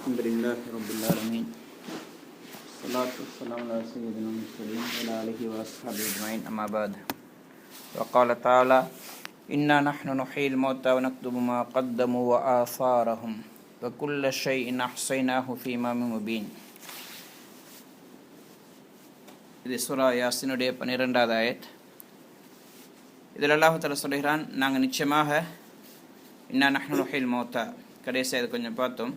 الحمد لله رب العالمين الصلاة والسلام على سيدنا المرسلين وعلى آله وأصحابه أجمعين أما بعد وقال تعالى إنا نحن نحيي الموتى ونكتب ما قدموا وآثارهم وكل شيء أحصيناه في إمام مبين. இது சூரா யாசினுடைய 12வது ஆயத். இதில் அல்லாஹ் தஆலா சொல்கிறான், நாங்கள் நிச்சயமாக இன்னா நஹ்னு நுஹ்யில் மௌத்தா, கடைசியாக இது கொஞ்சம் பார்த்தோம்,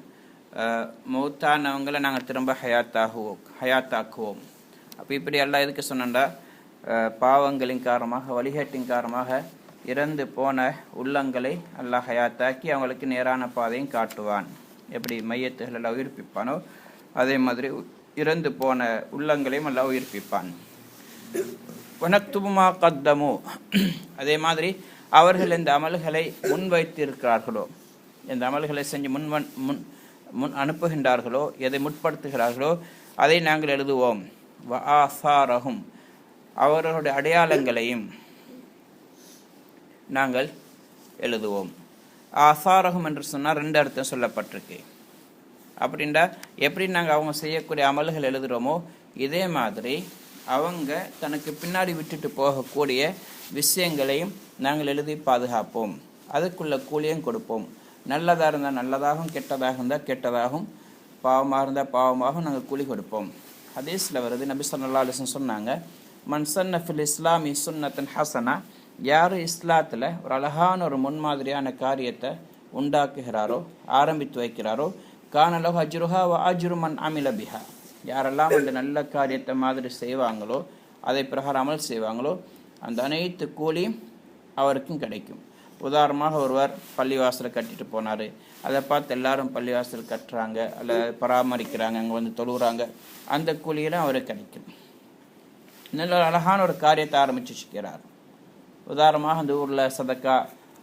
மௌத்தானவங்களை நாங்கள் திரும்ப ஹயாத்தாக்குவோம். அப்போ இப்படி அல்லாஹ் எதுக்கு சொன்னா, பாவங்களின் காரணமாக வழிகாட்டின் காரணமாக இறந்து போன உள்ளங்களை அல்லாஹ் ஹயாத்தாக்கி அவங்களுக்கு நேரான பாதையும் காட்டுவான். எப்படி மையத்துகள் எல்லாம் உயிர்ப்பிப்பானோ அதே மாதிரி இறந்து போன உள்ளங்களையும் எல்லாம் உயிர்ப்பிப்பான். வனக்துபுமா கத்தமு, அதே மாதிரி அவர்கள் எந்த அமல்களை முன்வைத்திருக்கிறார்களோ, எந்த அமல்களை செஞ்சு முன் அனுப்புகின்றார்களோ, எதை முற்படுத்துகிறார்களோ அதை நாங்கள் எழுதுவோம். வஆசாரஹும், அவர்களுடைய அடையாளங்களையும் நாங்கள் எழுதுவோம். ஆசாரஹும் என்று சொன்னால் 2 அர்த்தம் சொல்லப்பட்டிருக்கு. அப்படின்றா எப்படி நாங்கள் அவங்க செய்யக்கூடிய அமல்கள் எழுதுகிறோமோ இதே மாதிரி அவங்க தனக்கு பின்னாடி விட்டுட்டு போகக்கூடிய விஷயங்களையும் நாங்கள் எழுதி பாதுகாப்போம். அதுக்குள்ள கூலியும் கொடுப்போம். நல்லதாக இருந்தால் நல்லதாகவும், கெட்டதாக இருந்தால் கெட்டதாகவும், பாவமாக இருந்தால் பாவமாகவும் நாங்கள் கூலி கொடுப்போம். ஹதீஸில் வருது, நபி ஸல்லல்லாஹு அலைஹி வஸல்லம் சொன்னாங்க, மன் சன்ன ஃபில் இஸ்லாமி சுன்னத்தன் ஹசனா, யார் இஸ்லாத்தில் ஒரு அழகான ஒரு முன்மாதிரியான காரியத்தை உண்டாக்குகிறாரோ, ஆரம்பித்து வைக்கிறாரோ, கானலோ அஜ்ருஹா வ அஜ்ரு மன் அமில பிஹா, யாரெல்லாம் அந்த நல்ல காரியத்தை மாதிரி செய்வாங்களோ, அதை பிரகாரம் அமல் செய்வாங்களோ, அந்த அனைத்து கூலியும் அவருக்கும் கிடைக்கும். உதாரணமாக ஒருவர் பள்ளிவாசலை கட்டிட்டு போனார், அதை பார்த்து எல்லாரும் பள்ளிவாசல் கட்டுறாங்க அல்ல பராமரிக்கிறாங்க, அங்கே வந்து தொழுகிறாங்க, அந்த கூலியெல்லாம் அவருக்கு கிடைக்கும். நல்ல அழகான ஒரு காரியத்தை ஆரம்பித்து வச்சுக்கிறார். உதாரணமாக அந்த ஊரில் சதக்கா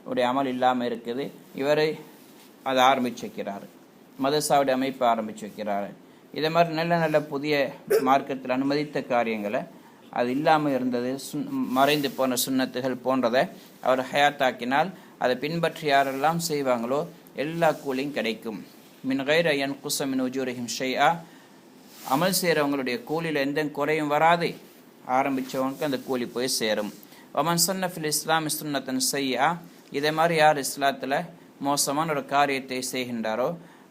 உடைய அமல் இல்லாமல் இருக்குது, இவர் அதை ஆரம்பித்து வைக்கிறார். மதரசாவுடைய அமைப்பை ஆரம்பித்து வைக்கிறார். இதே மாதிரி நல்ல நல்ல புதிய மார்க்கத்தில் அனுமதித்த காரியங்களை, அது இல்லாமல் இருந்தது மறைந்து போன சுன்னத்துகள் போன்றதை அவர் ஹயாத்தாக்கினால் அதை பின்பற்றி யாரெல்லாம் செய்வாங்களோ எல்லா கூலியும் கிடைக்கும். மின் கைர யன்குஸ மின் உஜூரிஹிம் ஷைஆ, அமல் செய்கிறவங்களுடைய கூலியில் எந்த குறையும் வராது. ஆரம்பித்தவங்களுக்கு அந்த கூலி போய் சேரும். வமன் சன்ன ஃபில் இஸ்லாம் சுன்னத்தன் ஸய்யிஆ, இதே மாதிரி யார் இஸ்லாத்தில் மோசமான ஒரு காரியத்தை செய்கின்றாரோ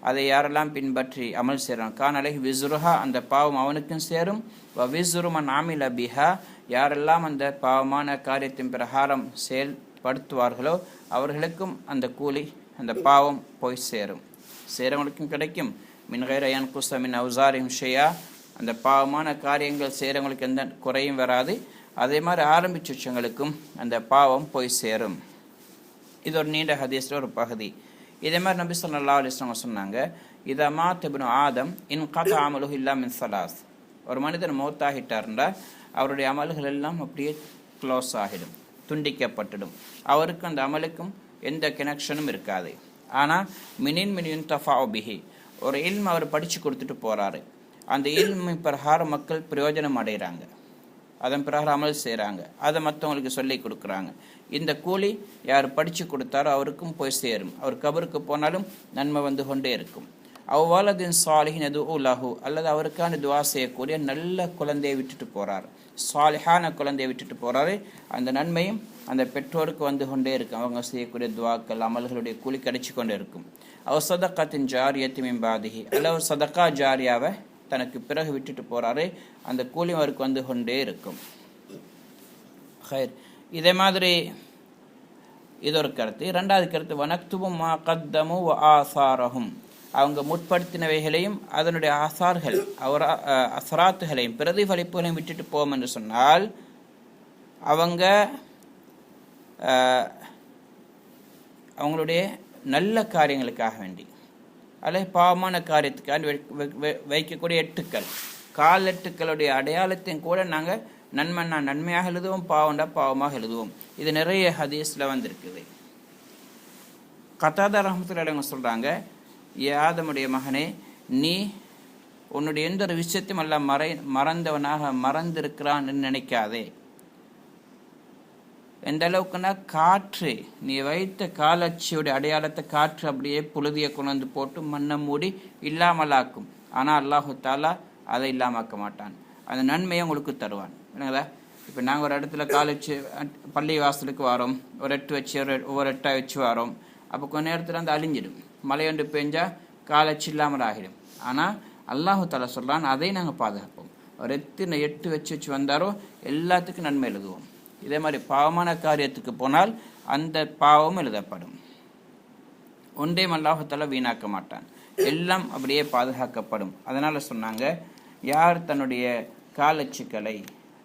அதை யாரெல்லாம் பின்பற்றி அமல் செய்கிறான், கானலைஹி விஸ்ருஹா, அந்த பாவம் அவனுக்கும் சேரும். வ விஸ்ரு மன் அமில பிஹா, யாரெல்லாம் அந்த பாவமான காரியத்தின் பிரகாரம் செயல்படுத்துவார்களோ அவர்களுக்கும் அந்த கூலி, அந்த பாவம் போய் சேரும். செய்கிறவங்களுக்கும் கிடைக்கும். மின் கைர யன்குஸ மின் அவ்ஸாரிஹிம் ஷைஆ, அந்த பாவமான காரியங்கள் செய்கிறவங்களுக்கு எந்த குறையும் வராது. அதே மாதிரி ஆரம்பிச்ச வச்சவங்களுக்கும் அந்த பாவம் போய் சேரும். இது ஒரு நீண்ட ஹதீஸில் ஒரு பகுதி. இதே மாதிரி நபி ஸல்லல்லாஹு அலைஹி வஸல்லம் சொன்னாங்க, இதா மாத் இப்னு ஆதம் இன் கதா அமலுஹு இல்லா மின் ஸலாஸ், ஒரு மனிதன் மௌத்தாகிட்டார்னா அவருடைய அமல்கள் எல்லாம் அப்படியே க்ளோஸ் ஆகிடும், துண்டிக்கப்பட்டுடும். அவருக்கு அந்த அமலுக்கும் எந்த கனெக்ஷனும் இருக்காது. ஆனால் மினின் தஃபா பிஹி, ஒரு இல்ம் அவர் படித்து கொடுத்துட்டு போகிறாரு, அந்த இல்மை பிரகாரம் மக்கள் பிரயோஜனம் அடைகிறாங்க, அதன் பிரகாரம் அமல் செய்கிறாங்க, அதை மற்றவங்களுக்கு சொல்லி கொடுக்குறாங்க. இந்த கூலி யார் படித்து கொடுத்தாரோ அவருக்கும் போய் சேரும். அவர் கபருக்கு போனாலும் நன்மை வந்து கொண்டே இருக்கும். அவ்வாலதின் சாலிஹின் எது உலகு, அல்லது அவருக்கான துவா செய்யக்கூடிய நல்ல குழந்தையை விட்டுட்டு போகிறார், சாலிஹான குழந்தையை விட்டுட்டு போகிறாரு, அந்த நன்மையும் அந்த பெற்றோருக்கு வந்து கொண்டே இருக்கும். அவங்க செய்யக்கூடிய துவாக்கள் அமல்களுடைய கூலி கிடைச்சி கொண்டே இருக்கும். அவர் சதக்காத்தின் ஜாரியத்தி மிம்பாதிஹி, அல்ல ஒரு சதக்கா ஜாரியாவை தனக்கு பிறகு விட்டுட்டு போகிறாரு, அந்த கூலி அவருக்கு வந்து கொண்டே இருக்கும். ஹைர், இதே மாதிரி இது ஒரு கருத்து. 2வது கருத்து, வனக்துபும் மா கத்தமு வ ஆசாரஹும், அவங்க முற்படுத்தினவைகளையும் அதனுடைய ஆசார்கள் அசராத்துகளையும் பிரதிபலிப்புகளையும் விட்டுட்டு போவோம் என்று சொன்னால் அவங்க அவங்களுடைய நல்ல காரியங்களுக்காக வேண்டி அல்லது பாவமான காரியத்துக்காக வைக்கக்கூடிய எட்டுக்கள், கால் எட்டுக்களுடைய அடையாளத்தையும் கூட நாங்கள் நன்மையாக எழுதுவோம், பாவண்டா பாவமாக எழுதுவோம். இது நிறைய ஹதீஸில் வந்திருக்குது. கதாதா ரஹ்மத்துல்லாஹி அலைஹி சொல்கிறாங்க, ஆதமுடைய மகனே, நீ உன்னுடைய எந்த ஒரு விஷயத்தையும் எல்லாம் மறந்தவனாக மறந்திருக்கிறான்னு நினைக்காதே. எந்த அளவுக்குன்னா காற்று, நீ வைத்த காலச்சியோட அடையாளத்தை காற்று அப்படியே புழுதியை கொண்டு போட்டு மண்ணை மூடி இல்லாமலாக்கும். ஆனால் அல்லாஹு தாலா அதை இல்லாமக்க மாட்டான், அந்த நன்மையை உங்களுக்கு தருவான். என்னங்களா? இப்போ நாங்கள் ஒரு இடத்துல காலச்சு பள்ளி வாசலுக்கு வரோம், ஒரு எட்டு வச்சு ஒவ்வொரு எட்டாக வச்சு வரோம். அப்போ கொஞ்ச நேரத்தில் அந்த அழிஞ்சிடும், மழையொன்று பெஞ்சால் காலச்சு இல்லாமல் ஆகிடும். ஆனால் அல்லாஹு தாலா சொல்கிறான், அதை நாங்கள் பாதுகாப்போம். ஒரு எத்தனை எட்டு வச்சு வந்தாரோ எல்லாத்துக்கும் நன்மை எழுதுவோம். இதே மாதிரி பாவமான காரியத்துக்கு போனால் அந்த பாவம் எழுதப்படும். ஒன்றையும் அல்லாஹு தாலா வீணாக்க மாட்டான், எல்லாம் அப்படியே பாதுகாக்கப்படும். அதனால் சொன்னாங்க, யார் தன்னுடைய காலச்சுக்களை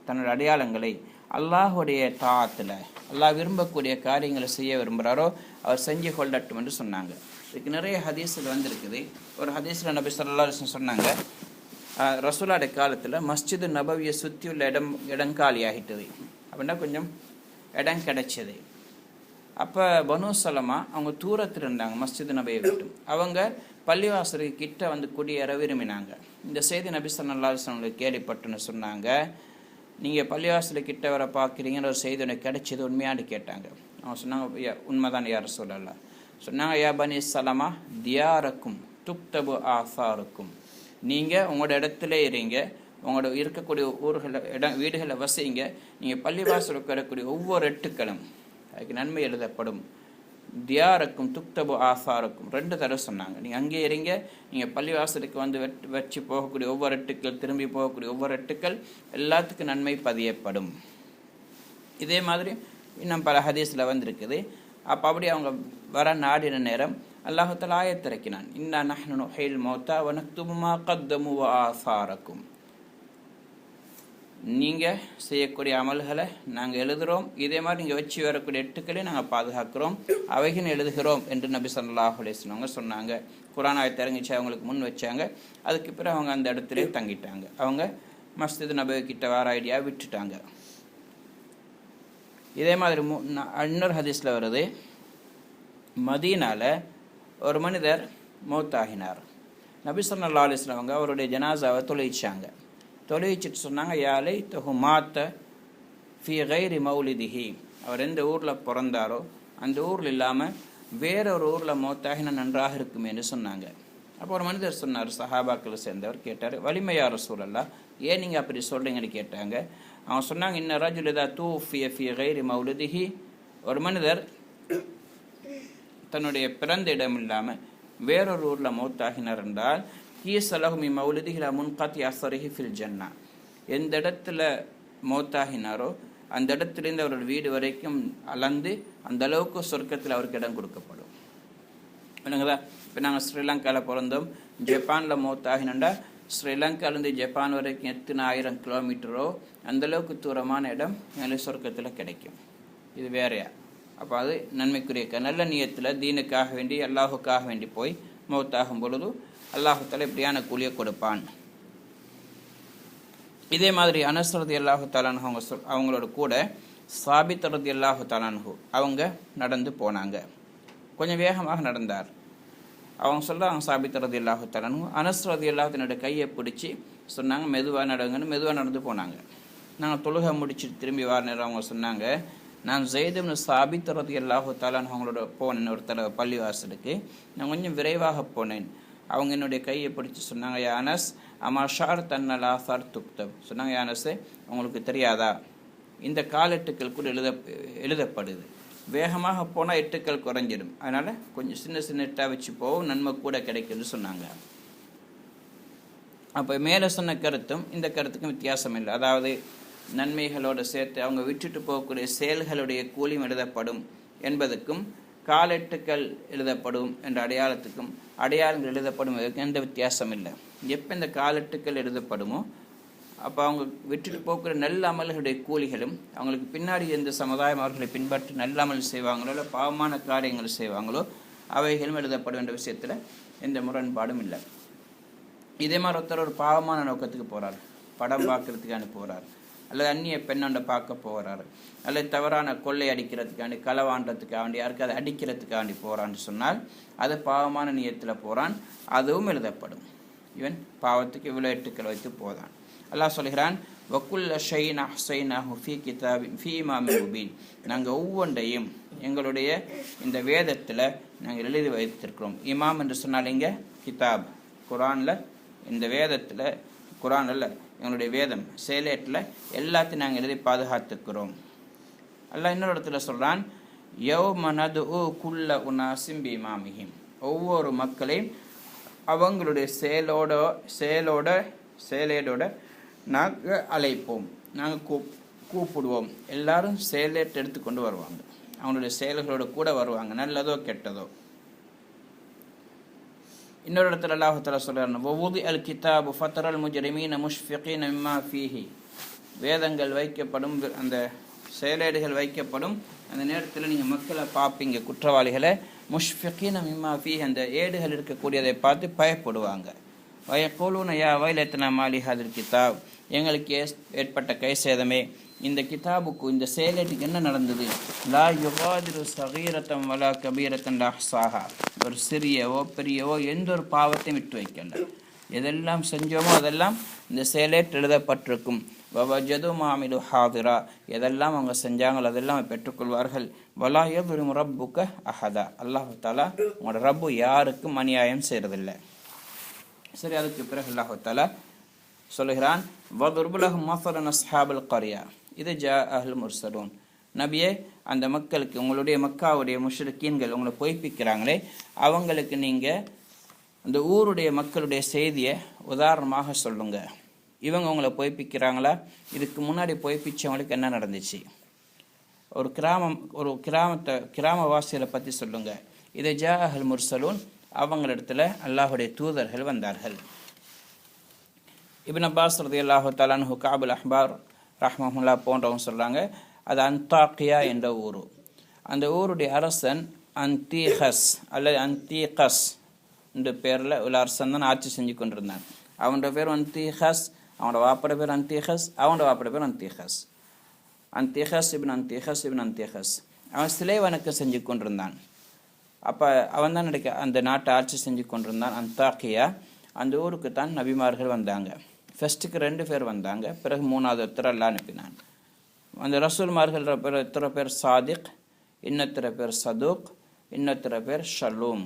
தன்னுடைய அடையாளங்களை அல்லாஹுடைய தாத்தில் அல்லாஹ் விரும்பக்கூடிய காரியங்களை செய்ய விரும்புகிறாரோ அவர் செஞ்சு கொள்ளட்டும் என்று சொன்னாங்க. இதுக்கு நிறைய ஹதீஸில் வந்திருக்குது. ஒரு ஹதீஸில் நபி ஸல்லல்லாஹு அலைஹி வஸல்லம் சொன்னாங்க, ரசூலுடைய காலத்தில் மஸ்ஜிது நபவியை சுற்றி உள்ள இடம் காலி ஆகிட்டது. அப்படின்னா கொஞ்சம் இடம் கிடைச்சது. அப்போ பனு சலமா அவங்க தூரத்தில் இருந்தாங்க மஸ்ஜிது நபியை விட்டு. அவங்க பள்ளிவாசலுக்கு கிட்ட வந்து குடியேற விரும்பினாங்க. இந்த செய்தி நபி ஸல்லல்லாஹு அலைஹி வஸல்லம் கேள்விப்பட்டுன்னு சொன்னாங்க, நீங்கள் பள்ளிவாசலுக்கு கிட்ட வர பார்க்குறீங்கன்னு ஒரு செய்தி உனக்கு கிடைச்சது உண்மையான்னு கேட்டாங்க. அவங்க சொன்னாங்க, உண்மைதான் யார் சொல்லலாம். சொன்னாங்க, யா பனி சலமா தியாரக்கும் துக்தபு ஆசாருக்கும், நீங்கள் உங்களோட இடத்துல இருங்க, உங்களோட இருக்கக்கூடிய வீடுகளை வசிங்க, நீங்கள் பள்ளிவாசலுக்கு வரக்கூடிய ஒவ்வொரு எட்டுக்களும் அதுக்கு நன்மை எழுதப்படும். தியாரக்கும் துக்தபு ஆசாருக்கும் 2 தடவை சொன்னாங்க. நீங்கள் அங்கே இருங்க, நீங்கள் பள்ளிவாசலுக்கு வந்து வச்சு போகக்கூடிய ஒவ்வொரு எட்டுக்கள், திரும்பி போகக்கூடிய ஒவ்வொரு எட்டுக்கள் எல்லாத்துக்கும் நன்மை பதியப்படும். இதே மாதிரி இன்னும் பல ஹதீஸில் வந்திருக்குது. அப்போ அப்படி அவங்க வர நாடின நேரம் அல்லாஹ் தஆலா ஆயத்திறக்கினான், இன்னா நஹ்னு நுஹ்யில் மௌத்தா வ நக்துபு மா கத்தமு வ ஆசாரக்கும், நீங்கள் செய்யக்கூடிய அமல்களை நாங்கள் எழுதுகிறோம், இதே மாதிரி நீங்கள் வச்சு வரக்கூடிய எட்டுக்களையும் நாங்கள் பாதுகாக்கிறோம், அவைகள் எழுதுகிறோம் என்று நபி ஸல்லல்லாஹு அலைஹி வஸல்லம் சொன்னாங்க. குர்ஆன் ஆயத்தை இறங்கிச்சு, அவங்களுக்கு முன் வச்சாங்க. அதுக்கு பிறகு அவங்க அந்த இடத்துல தங்கிட்டாங்க. அவங்க மஸ்ஜித் நபவி கிட்ட வர ஐடியா விட்டுட்டாங்க. இதே மாதிரி இன்னொரு ஹதீஸில் வருது, மதீனால ஒரு மனிதர் மௌத்தாகினார். நபி ஸல்லல்லாஹு அலைஹி வஸல்லம் அவங்க அவருடைய ஜனாசாவை தொழுவிச்சிட்டு சொன்னாங்க, யாலை தொகு மாத்த ஃபி கைரி மௌலிதிஹி, அவர் எந்த ஊரில் பிறந்தாரோ அந்த ஊரில் இல்லாமல் வேறொரு ஊரில் மௌத்தாகினா நன்றாக இருக்குமே என்று சொன்னாங்க. அப்போ ஒரு மனிதர் சொன்னார், சஹாபாக்களை சேர்ந்தவர் கேட்டார், வலிமையா ரசூலல்லாஹ், ஏன் நீங்கள் அப்படி சொல்கிறீங்கன்னு கேட்டாங்க. அவங்க சொன்னாங்க, இன்ன ரஜுல் இதா தூஃபிய ஃபி கைரி மௌலிதிஹி, ஒரு மனிதர் தன்னுடைய பிறந்த இடம் இல்லாமல் வேறொரு ஊரில் மௌத்தாகினார் என்றால், கீசலகுமி மௌலிதிஹில முன்கத்தி அசரிஹி ஃபில் ஜன்னா, எந்த இடத்துல மௌத்தாகினாரோ அந்த இடத்துலேருந்து அவரோட வீடு வரைக்கும் அளந்து அந்த அளவுக்கு சொர்க்கத்தில் அவருக்கு இடம் கொடுக்கப்படும். இல்லைங்களா? இப்போ நாங்கள் ஸ்ரீலங்காவில் பிறந்தோம், ஜப்பானில் மௌத்தாகினோண்டா ஸ்ரீலங்காலேருந்து ஜப்பான் வரைக்கும் எத்தனை 1000 கிலோமீட்டரோ அந்தளவுக்கு தூரமான இடம் எங்களுக்கு சொர்க்கத்தில் கிடைக்கும். இது வேறையா? அப்போ அது நன்மைக்குரிய நல்ல நியத்தில் தீனுக்காக வேண்டி அல்லாஹுக்காக வேண்டி போய் மௌத்தாகும் பொழுது அல்லாஹு தஆலா இப்படியான கூலியை கொடுப்பான். இதே மாதிரி அனஸ் ரலியல்லாஹு தஆலா அன்ஹு அவங்களோட கூட சாபித் ரலியல்லாஹு தஆலா அன்ஹு அவங்க நடந்து போனாங்க. கொஞ்சம் வேகமாக நடந்தார். அவங்க சொல்கிறாங்க, சாபித் ரலியல்லாஹு தஆலா அன்ஹு அனஸ் ரலியல்லாஹு தன்னோட கையை பிடிச்சி சொன்னாங்க, மெதுவாக நடங்கன்னு மெதுவாக நடந்து போனாங்க. நாங்கள் தொழுகை முடிச்சுட்டு திரும்பி வர நேரம் அவங்க சொன்னாங்க, நான் ஸைத் இப்னு சாபித் ரலியல்லாஹு தஆலா அன்ஹு அவங்களோட போனேன் ஒரு தடவை பள்ளிவாசலுக்கு, நான் கொஞ்சம் விரைவாக போனேன். அவங்க என்னுடைய கையை பிடிச்சி சொன்னாங்க, யா அனஸ் அமா ஷார் தன்னல் ஆசார் துக்தப், சொன்னாங்க, யா அனஸே உங்களுக்கு தெரியாதா இந்த காலெட்டுக்கள் கூட எழுதப்படுது, வேகமாக போனால் எட்டுக்கள் குறைஞ்சிடும், அதனால் கொஞ்சம் சின்ன சின்ன எட்டாக வச்சு போவோம், நன்மை கூட கிடைக்குன்னு சொன்னாங்க. அப்போ மேலே சொன்ன கருத்தும் இந்த கருத்துக்கும் வித்தியாசம் இல்லை. அதாவது நன்மைகளோடு சேர்த்து அவங்க விட்டுட்டு போகக்கூடிய செயல்களுடைய கூலியும் எழுதப்படும் என்பதுக்கும் காலெட்டுக்கள் எழுதப்படும் என்ற அடையாளங்கள் எழுதப்படும் எந்த வித்தியாசம் இல்லை. எப்போ இந்த காலெட்டுக்கள் எழுதப்படுமோ அப்போ அவங்க விட்டுட்டு போக்குற நல்ல அமல்களுடைய கூலிகளும், அவங்களுக்கு பின்னாடி எந்த சமுதாயம் அவர்களை பின்பற்றி நல்ல அமல் செய்வாங்களோ இல்லை பாவமான காரியங்கள் செய்வாங்களோ அவைகளும் எழுதப்படும் என்ற விஷயத்தில் எந்த முரண்பாடும் இல்லை. இதே மாதிரி ஒருத்தர் ஒரு பாவமான நோக்கத்துக்கு போகிறார், படம் பார்க்கறதுக்காண்டி போகிறார், அல்லது அந்நிய பெண்ணாண்ட பார்க்க போகிறாரு, அல்லது தவறான கொள்ளை அடிக்கிறதுக்காண்டி களவாண்டத்துக்காண்டி யாருக்கு அடிக்கிறதுக்காண்டி போகிறான்னு சொன்னால் அது பாவமான நியத்தில் போகிறான், அதுவும் எழுதப்படும். இவன் பாவத்துக்கு இவ்வளோ எட்டுக்கள் வைத்து போதான். அல்லாஹ் சொல்கிறான், வக்குல்ல ஷைன் அஹ்ஸைனாஹு ஃபீ கிதாபின் ஃபீ இமாமின் முபீன். நாங்கள் ஒவ்வொன்றையும் எங்களுடைய இந்த வேதத்தில் நாங்கள் எழுதி வைத்திருக்கிறோம். இமாம் என்று சொன்னால் இங்கே கிதாப், குரானில், இந்த வேதத்தில், குரானில் எங்களுடைய வேதம் சேலேட்டில் எல்லாத்தையும் நாங்கள் எழுதி பாதுகாத்துக்கிறோம். அல்லாஹ் இன்னொரு இடத்துல சொல்கிறான், யௌம நதுஉ குல்ல உனாஸின் பிஇமாமிஹிம். ஒவ்வொரு மக்களையும் அவங்களுடைய செயலேடோட நாங்கள் அழைப்போம், நாங்கள் கூப்பிடுவோம். எல்லாரும் செயலேட் எடுத்துக்கொண்டு வருவாங்க, அவங்களுடைய செயல்களோட கூட வருவாங்க, நல்லதோ கெட்டதோ. இன்னொரு இடத்துல அல்லாஹ் தஆலா சொல்றான், வவுதி அல் கிதாபு ஃபதரல் முஜ்ரிமீன முஷ்ஃபிகீன மிம்மா ஃபீஹி. வேதங்கள் வைக்கப்படும், அந்த செயலேடுகள் வைக்கப்படும் அந்த நேரத்தில் நீங்கள் மக்களை பார்ப்பீங்க, குற்றவாளிகளை. முஷ்ஃபிகீன மிம்மா ஃபீஹி, அந்த ஏடுகள் இருக்கக்கூடியதை பார்த்து பயப்படுவாங்க. வயக்கூலூன யா வைலத்னா மாலி ஹாதில் கிதாப், எங்களுக்கு ஏற்பட்ட கை சேதமே, இந்த கிதாபுக்கு, இந்த செயலேட்டுக்கு என்ன நடந்தது? லா யுகாதிரு சகீரத்தம் வலா கபீரத்தன் அஹ்ஸாஹா. ஒரு சிறியவோ பெரியவோ எந்த ஒரு பாவத்தையும் விட்டு வைக்கல. எதெல்லாம் செஞ்சோமோ அதெல்லாம் இந்த செயலேட்டு எழுதப்பட்டிருக்கும். வவஜது மாமிலு ஹாதிரா, எதெல்லாம் அவங்க செஞ்சாங்களோ அதெல்லாம் பெற்றுக்கொள்வார்கள். வலா யதுலிமு ரப்புக அஹதா, அல்லாஹு தஆலா உங்களோட ரப்பு யாருக்கும் அநியாயம் செய்யறதில்லை. சரி, அதுக்கு பிறகு அல்லாஹு தஆலா சொல்லுகிறான், வதுர்பு லஹும் மஸலன் அஸ்ஹாபுல் கர்யா இது ஜா அஹ்ல் முர்சலூன். நபியே, அந்த மக்களுக்கு, உங்களுடைய மக்காவுடைய முஷ்ரிக்கீன்கள் உங்களை பொய்ப்பிக்கிறாங்களே, அவங்களுக்கு நீங்கள் அந்த ஊருடைய மக்களுடைய செய்தியை உதாரணமாக சொல்லுங்க. இவங்க உங்களை பொய்ப்பிக்கிறாங்களா? இதுக்கு முன்னாடி பொய்ப்பிச்சவங்களுக்கு என்ன நடந்துச்சு? ஒரு கிராமவாசிகளை பற்றி சொல்லுங்க. இதை ஜா அஹ்ல் முர்சலூன், அவங்களிடத்துல அல்லாஹுடைய தூதர்கள் வந்தார்கள். இப்னு அப்பாஸ் ரலியல்லாஹு தஆலா அன்ஹு, கஅபுல் அஹ்பார் ரஹ்மஹுல்லா போன்றவங்க சொல்கிறாங்க, அது அந்தாக்கியா என்ற ஊர். அந்த ஊருடைய அரசன் அந்தீஹஸ் அல்லது அந்தீகஸ் என்ற பேரில் உள்ள அரசன் தான் ஆட்சி செஞ்சு கொண்டிருந்தான். அவனோட பேர் அந்தீஹஸ், அவனோட வாப்பட பேர் அந்தீஹஸ், அவனோட வாப்பட பேர் அந்தீஹஸ். இப்னு அந்தீஹஸ் அவன் சிலை வணக்கம் செஞ்சு கொண்டிருந்தான். அப்போ அவன் தான் அந்த நாட்டை ஆட்சி செஞ்சு கொண்டிருந்தான், அந்தாக்கியா. அந்த ஊருக்கு தான் நபிமார்கள் வந்தாங்க. ஃபர்ஸ்ட்டுக்கு 2 பேர் வந்தாங்க, பிறகு 3வது ஒருத்தர் அல்லாஹ் அனுப்பினான். அந்த ரசூல்மார்கள் இத்தனை பேர் சாதிக், இன்னொருத்தர பேர் சதூக், இன்னொருத்தர பேர் ஷலூம்.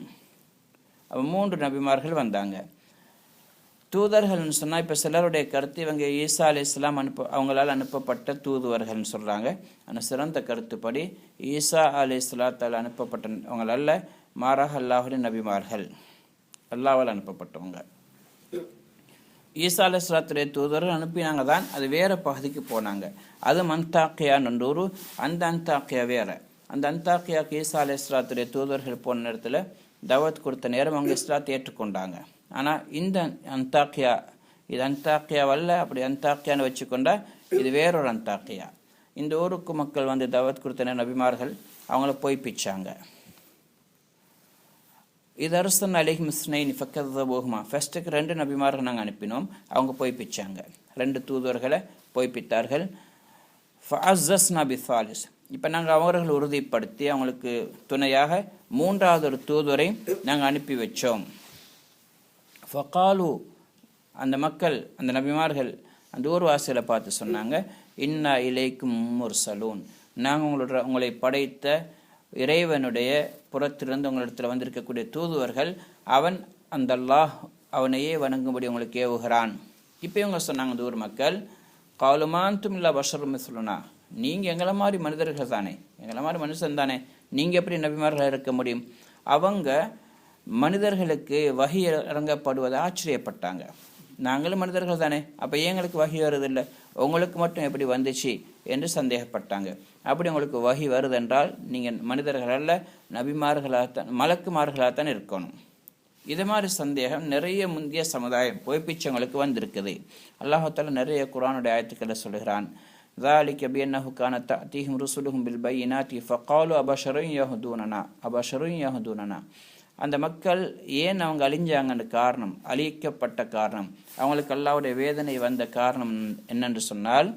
அப்போ 3 நபிமார்கள் வந்தாங்க. தூதர்கள்னு சொன்னால், இப்போ சிலருடைய கருத்து இவங்க ஈசா அலைஹிஸ்ஸலாம் அவங்களால் அனுப்பப்பட்ட தூதுவர்கள்னு சொல்கிறாங்க. ஆனால் சிறந்த கருத்துப்படி ஈசா அலைஹிஸ்ஸலாத்தால் அனுப்பப்பட்டவங்களல்ல, மாறாக அல்லாஹுடைய நபிமார்கள், அல்லாஹ்வால் அனுப்பப்பட்டவங்க. ஈசா அலைஹிஸ்ஸலாத்துடைய தூதர்கள் அனுப்பினாங்க தான், அது வேறு பகுதிக்கு போனாங்க. அது அந்தாக்கியான்னு ஊர். அந்த அந்தாக்கியா வேறு. அந்த அந்தாக்கியாவுக்கு ஈசா அலைஹிஸ்ஸலாத்துடைய தூதர்கள் போன நேரத்தில் தவத் கொடுத்த நேரம் அவங்க இஸ்லாத்தை ஏற்றுக்கொண்டாங்க. ஆனால் இந்த அந்தாக்கியா, இது அந்தாக்கியாவல்ல, அப்படி அந்தாக்கியான்னு வச்சுக்கொண்டா இது வேறொரு அந்தாக்கியா. இந்த ஊருக்கு மக்கள் வந்து தவத் கொடுத்த நேரம் நபிமார்கள் அவங்கள பொய்ப்பிச்சாங்க. இது அரசன் அலிஹிம் இஸ்னைன் ஃபக்கதபூஹுமா. ஃபர்ஸ்ட்டுக்கு 2 நபிமார்கள் நாங்கள் அனுப்பினோம், அவங்க பொய்ப்பிச்சாங்க. 2 தூதுவர்களை பொய்ப்பித்தார்கள். ஃபஅஸ்ஸஸ்னா பிசாலிஸ். இப்போ நாங்கள் அவர்கள் உறுதிப்படுத்தி அவங்களுக்கு துணையாக 3வது ஒரு தூதுவரை நாங்கள் அனுப்பி வச்சோம். ஃபகாலு, அந்த மக்கள், அந்த நபிமார்கள் அந்த ஊர்வாசிகளை பார்த்து சொன்னாங்க, இன்னா இலைக்கும் முர்சலூன், நாங்கள் உங்களை படைத்த இறைவனுடைய புறத்திலிருந்து உங்களிடத்தில் வந்திருக்கக்கூடிய தூதுவர்கள், அவன் அந்த அல்லாஹ் அவனையே வணங்கும்படி உங்களுக்கு ஏவுகிறான். இப்போ இவங்க சொன்னாங்க, அந்த ஊர் மக்கள், காலுமான்தும் இல்லா பஷரும் மிஸ்லுனா, நீங்கள் எங்களை மாதிரி மனிதர்கள் தானே, எங்களை மாதிரி மனுஷன் தானே, நீங்கள் எப்படி நபிமார்கள் இருக்க முடியும்? அவங்க மனிதர்களுக்கு வஹி இறங்கப்படுவதை ஆச்சரியப்பட்டாங்க. நாங்களும் மனிதர்கள் தானே, அப்போ எங்களுக்கு வஹி வருதில்லை, உங்களுக்கு மட்டும் எப்படி வந்துச்சு என்று சந்தேகப்பட்டாங்க. அப்படி உங்களுக்கு வஹி வருதென்றால் நீங்கள் மனிதர்கள் அல்ல, நபிமார்களாகத்தான், மலக்குமார்களாகத்தான் இருக்கணும். இது மாதிரி சந்தேகம் நிறைய முந்தைய சமுதாயம் பொய்ப்பிச்சவங்களுக்கு வந்திருக்குது. அல்லாஹ் தஆலா நிறைய குர்ஆனுடைய ஆயத்துக்களை சொல்கிறான். ذَلِكَ بِأَنَّهُ كَانَتْ تَأْتِيهِمْ رُسُلُهُم بِالْبَيِّنَاتِ فَقَالُوا أَبَشَرٌ يَهْدُونَنَا. அந்த மக்கள் ஏன் அவங்க அழிஞ்சாங்கன்னு காரணம், அழிக்கப்பட்ட காரணம், அவங்களுக்கு அல்லாஹ்வுடைய வேதனை வந்த காரணம் என்னென்று சொன்னால்,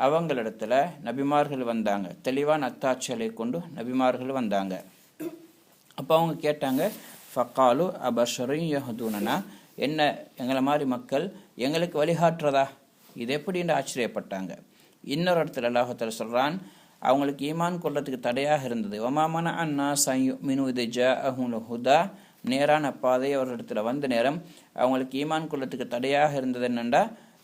அவங்களிடத்துல நபிமார்கள் வந்தாங்க, தெளிவான அத்தாட்சிகளை கொண்டு நபிமார்கள் வந்தாங்க. அப்போ அவங்க கேட்டாங்க, ஃபகாலு அபஷரும் யஹ்தூனனா, என்ன எங்களை மாதிரி மக்கள் எங்களுக்கு வழிகாட்டுறதா, இது எப்படின்னு ஆச்சரியப்பட்டாங்க. இன்னொரு இடத்துல அல்லாஹ் தஆலா சொல்றான், அவங்களுக்கு ஈமான் கொள்றதுக்கு தடையாக இருந்தது. வமாமன அன்னா சயுமினு இது ஜாஅஹுல் ஹுதா, நேரான பாதை அவர்களிடத்துல வந்த நேரம் அவங்களுக்கு ஈமான் கொள்றதுக்கு தடையாக இருந்தது என்னண்டா,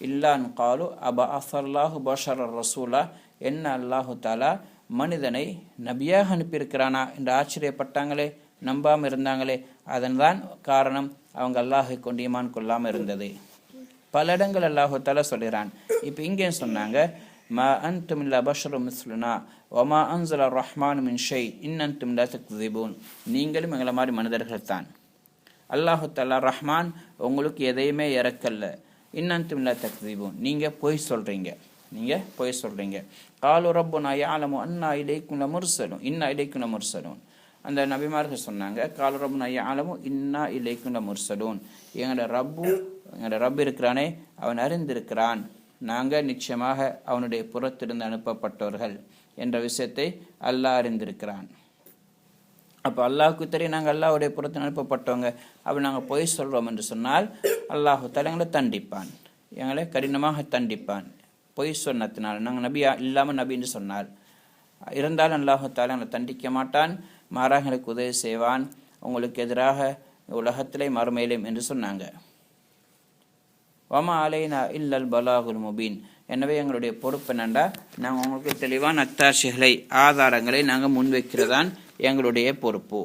இல்லான் காலு அப அசல்லாஹு பஷர் ரசூலா, என்ன அல்லாஹு தாலா மனிதனை நபியாக அனுப்பியிருக்கிறானா என்று ஆச்சரியப்பட்டாங்களே, நம்பாமல் இருந்தாங்களே. அதன்தான் காரணம் அவங்க அல்லாஹை கொண்டு ஈமான் கொள்ளாமல் இருந்தது. பல இடங்கள் அல்லாஹு தாலா சொல்கிறான். இப்போ இங்கே சொன்னாங்க, மா அன்தும் இல்லா பஷரு மிஸ்லுனா வமா அன்ஸல ரஹ்மான் மின் ஷை இன் அன்தும் லா தக்ஸிபூன், நீங்களும் எங்களை மாதிரி மனிதர்கள் தான். அல்லாஹு தாலா ரஹ்மான் உங்களுக்கு எதையுமே இறக்கல்ல. இன் அன்தும் லா தக்ஸிபூன், நீங்கள் பொய் சொல்கிறீங்க. காலு ரப்புனா யஅலமு அன்னா இலைக்கும் லமுர்சலூன் இன்னா இலைக்கும் லமுர்சலூன், அந்த நபிமார்கள் சொன்னாங்க, காலு ரப்புனா யஅலமு இன்னா இலைக்கும் லமுர்சலூன், எங்களோட ரப்பு இருக்கிறானே அவன் அறிந்திருக்கிறான், நாங்கள் நிச்சயமாக அவனுடைய புறத்திலிருந்து அனுப்பப்பட்டவர்கள் என்ற விஷயத்தை அல்லாஹ் அறிந்திருக்கிறான். அப்போ அல்லாஹுக்கு தெரியும் நாங்கள் அல்லாஹுடைய புறத்தில் அனுப்பப்பட்டவங்க. அப்போ நாங்கள் பொய் சொல்கிறோம் என்று சொன்னால் அல்லாஹு தஆலா எங்களை தண்டிப்பான், எங்களை கடினமாக தண்டிப்பான். பொய் சொன்னத்தினால் நாங்கள் நபியா இல்லாமல் நபின்னு சொன்னால் இருந்தாலும் அல்லாஹு தஆலா எங்களை தண்டிக்க மாட்டான், மாறாக எங்களுக்கு உதவி செய்வான், உங்களுக்கு எதிராக உலகத்திலே மறுமையிலும் என்று சொன்னாங்க. வமா அலைனா இல்லல் பலாகுல் முபீன், எனவே எங்களுடைய பொறுப்பு என்னண்டா, நாங்கள் உங்களுக்கு தெளிவான அத்தாட்சிகளை ஆதாரங்களை நாங்கள் முன்வைக்கிறதான் எங்களுடைய பொறுப்பு.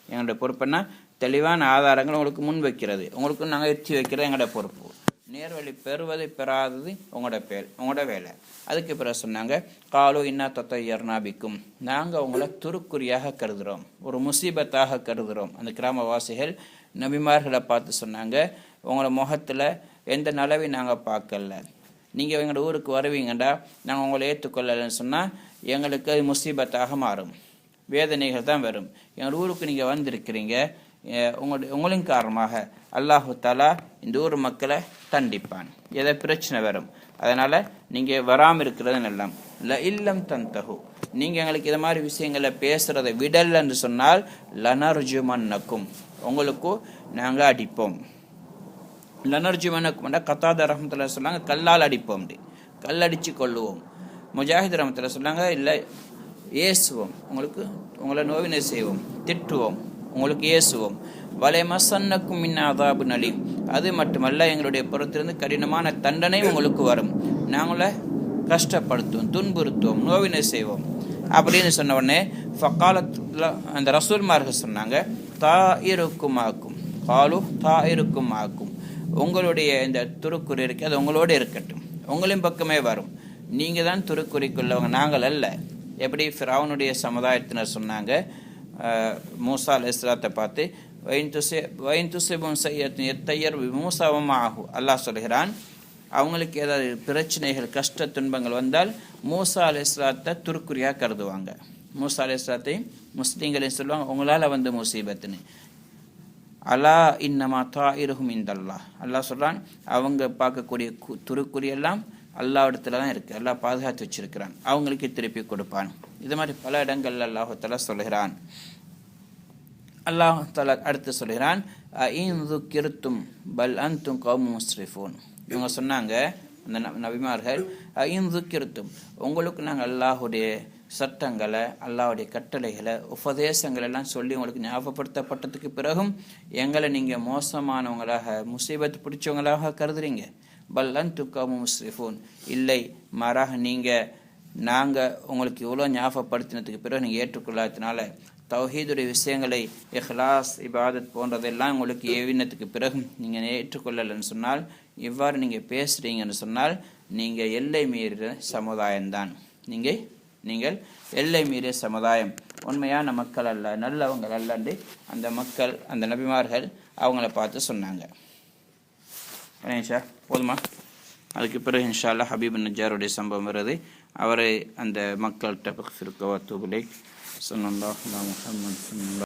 எங்களுடைய பொறுப்புன்னா தெளிவான ஆதாரங்கள் உங்களுக்கு முன்வைக்கிறது, உங்களுக்கு நாங்கள் எத்தி வைக்கிறது எங்களோட பொறுப்பு. நேர்வழி பெறுவது பெறாதது உங்களோட வேலை. அதுக்கு பிறகு சொன்னாங்க, காலோ இன்னா தத்தையர்னாபிக்கும், நாங்கள் உங்களை துருக்குறியாக கருதுகிறோம், ஒரு முசீபத்தாக கருதுகிறோம். அந்த கிராமவாசிகள் நபிமார்களை பார்த்து சொன்னாங்க, உங்களோட முகத்தில் எந்த நலவையும் நாங்கள் பார்க்கல, நீங்கள் எங்களோட ஊருக்கு வருவீங்கண்டா நாங்கள் உங்களை ஏற்றுக்கொள்ளலைன்னு சொன்னால் எங்களுக்கு அது முசீபத்தாக மாறும், வேதனைகள் தான் வரும். எங்களோட ஊருக்கு நீங்கள் வந்திருக்கிறீங்க, உங்களின் காரணமாக அல்லாஹு தஆலா இந்த ஊர் மக்களை தண்டிப்பான், எதை பிரச்சனை வரும். அதனால் நீங்கள் வராமல் இருக்கிறது நல்லம். இல்லம் தந்தஹு, நீங்கள் எங்களுக்கு இதை மாதிரி விஷயங்களை பேசுகிறத விடல் என்று சொன்னால் லனர்ஜுமன்னக்கும், உங்களுக்கும் நாங்கள் அடிப்போம். லனர்ஜுமன்னக்கும் கத்தாத ரஹ்மத்துல்லாஹி சொன்னாங்க, கல்லால் அடிப்போம், கல்லடிச்சு கொள்ளுவோம். முஜாஹித் ரஹ்மத்துல்லாஹி சொன்னாங்க, இல்லை ஏசுவோம், உங்களை நோவினை செய்வோம், திட்டுவோம், உங்களுக்கு ஏசுவோம். வலை மசன்னக்கும் மின் அதாபுன் அலீம், அது மட்டுமல்ல எங்களுடைய புறத்திலிருந்து கடினமான தண்டனை உங்களுக்கு வரும், நாங்கள கஷ்டப்படுத்துவோம், துன்புறுத்துவோம், நோவினை செய்வோம் அப்படின்னு சொன்ன உடனே ஃபகாலத்துல அந்த ரசூல்மார்கள் சொன்னாங்க, தாஇருக்கும் ஆக்கும், காலு தாஇருக்கும் ஆக்கும், உங்களுடைய இந்த துருக்குறி இருக்கு அது உங்களோட இருக்கட்டும், உங்களின் பக்கமே வரும், நீங்கள் தான் துருக்குறிக்குள்ளவங்க, நாங்கள் அல்ல. எப்படி ஃபிரௌனுடைய சமுதாயத்தினர் சொன்னாங்க மூசா அலைஹிஸ்ஸலாத்தை பார்த்து, அல்லாஹ் சொல்கிறான், அவங்களுக்கு ஏதாவது பிரச்சனைகள் கஷ்ட துன்பங்கள் வந்தால் மூசா அலைஹிஸ்ஸலாத்தை துருக்குறியாக கருதுவாங்க. மூசா அலைஹிஸ்ஸலாத்தையும் முஸ்லீம்களையும் சொல்லுவாங்க, உங்களால் வந்து முசீபத்துன்னு. அலா இன்னமா தாயிருஹும் இந்தல்லாஹ், அல்லாஹ் சொல்கிறான், அவங்க பார்க்கக்கூடிய துருக்குறியெல்லாம் அல்லாஹ் இடத்துல தான் இருக்குது, அல்லாஹ் பாதுகாத்து வச்சிருக்கிறான், அவங்களுக்கு திருப்பி கொடுப்பான். இது மாதிரி பல இடங்கள்ல அல்லாஹ் தஆலா சொல்கிறான். அல்லாஹ் தஆலா அடுத்து சொல்கிறான், அஇன்துக்கிர்தும் பல் அன்தும் கௌமும் முஸ்ரிஃபூன், இவங்க சொன்னாங்க அந்த நபிமார்கள், அஇன்துக்கிர்தும், உங்களுக்கு நாங்கள் அல்லாஹுடைய சட்டங்களை அல்லாஹுடைய கட்டளைகளை உபதேசங்கள் எல்லாம் சொல்லி உங்களுக்கு ஞாபகப்படுத்தப்பட்டதுக்கு பிறகும் எங்களை நீங்கள் மோசமானவங்களாக முசீபத்து பிடிச்சவங்களாக கருதுறீங்க. பல் அன்தும் கௌமும் முஸ்ரிஃபூன், இல்லை மாறாக நாங்கள் உங்களுக்கு இவ்வளோ ஞாபகப்படுத்தினதுக்கு பிறகு நீங்கள் ஏற்றுக்கொள்ளாததுனால தௌஹீதுடைய விஷயங்களை இஹ்லாஸ் இபாதத் போன்றதெல்லாம் உங்களுக்கு ஏவினத்துக்கு பிறகும் நீங்கள் ஏற்றுக்கொள்ளலைன்னு சொன்னால், இவ்வாறு நீங்கள் பேசுகிறீங்கன்னு சொன்னால் நீங்கள் எல்லை மீறிய சமுதாயம்தான். நீங்கள் எல்லை மீறிய சமுதாயம், உண்மையான மக்கள் அல்ல, நல்லவங்கள் அல்லண்டு அந்த மக்கள் அந்த நபிமார்கள் அவங்கள பார்த்து சொன்னாங்க. போதுமா? அதுக்கு பிறகு இன்ஷா அல்லாஹ் ஹபீப் நஜ்ஜாருடைய சம்பவம் வருது. அவரை அந்த மக்கள்கிட்ட ஸல்லல்லாஹு அலைஹி வஸல்லம்